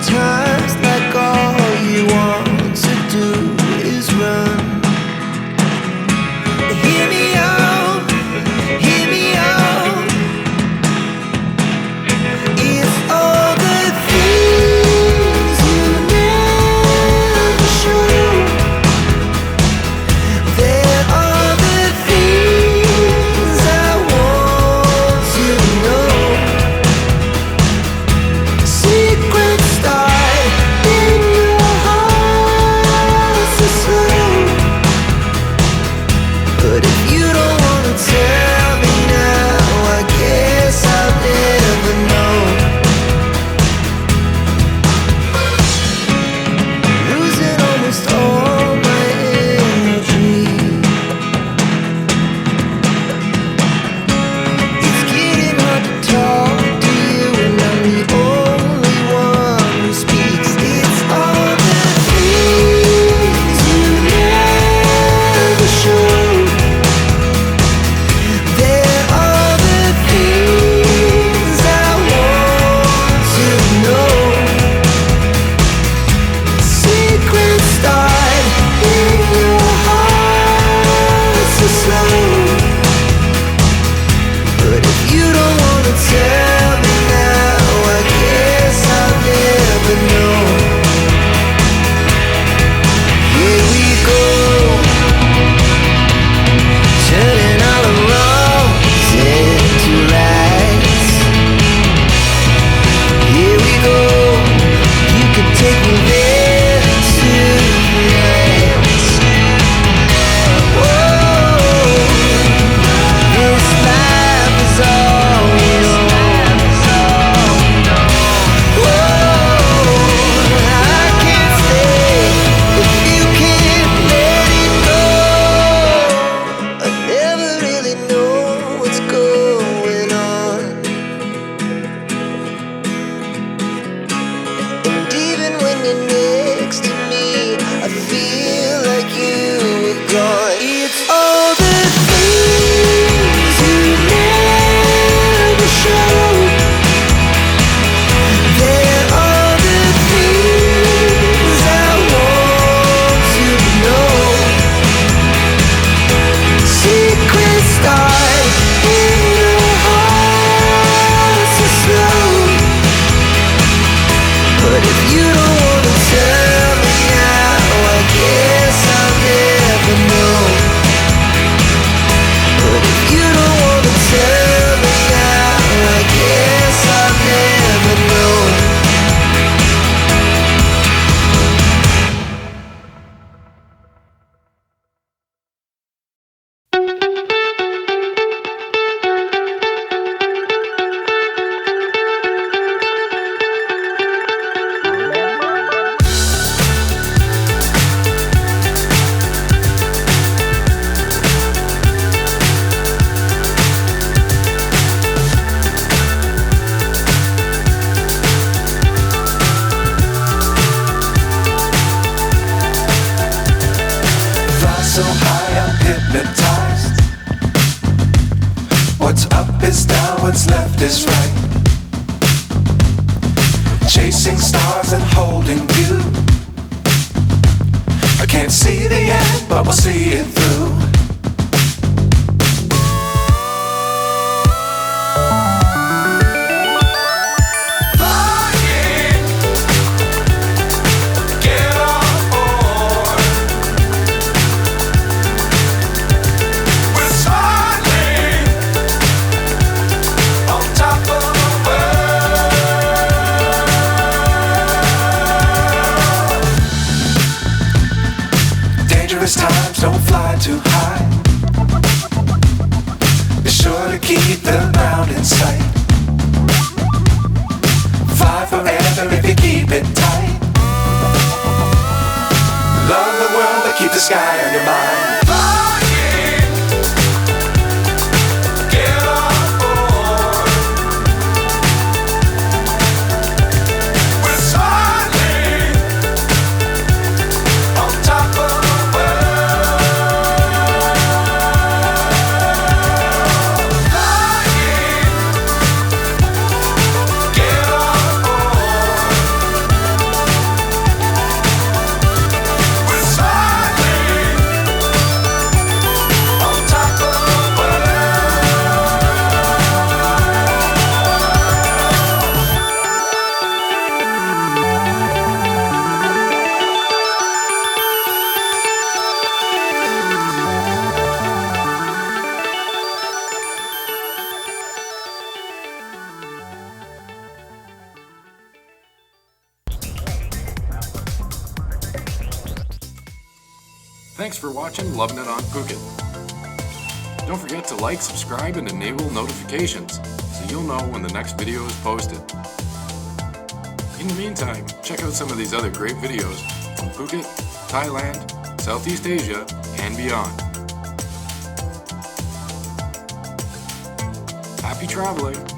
Sometimes like all you want to do is run. Hear me out, hear me out. It's all the things you never show. There are the things I want to know. Secret start in your heart so slow. But if you don't wanna tell me now, I guess I'll never know. Losing almost all my energy. It's getting hard to talk to you, and I'm the only one who speaks. It's all the things you never show. There are the things I want to know. Secret start in your heart so slow. But if you don't wanna tell me now, I guess I'll never know. Here we go, turning all the wrongs into rights. Here we go, you can take me there tonight. Whoa, this life is all we know. Whoa, I can't stay if you can't let it go. I never really know what's going on. And even when you're next to me, I feel like you were gone. It's all the things you never show. There are the things I want to know. Secret start in your heart so slow. But if you don't wanna tell me now, I guess I'll never know. But if you don't wanna tell me now, I guess I'll never know. Fly so high, I'm hypnotized. What's up is down, what's left is right. Chasing stars and holding you. I can't see the end, but we'll see it through. Flying, get on board. We're smiling on top of the world. Dangerous times, don't fly too high. Be sure to keep the ground in sight. Fly forever if you keep it tight. Love the world, but keep the sky on your mind. Flying, get on board. We're smiling on top of the world. Flying, get on board. Thanks for watching Lovin' It on Phuket. Don't forget to like, subscribe, and enable notifications so you'll know when the next video is posted. In the meantime, check out some of these other great videos from Phuket, Thailand, Southeast Asia, and beyond. Happy traveling!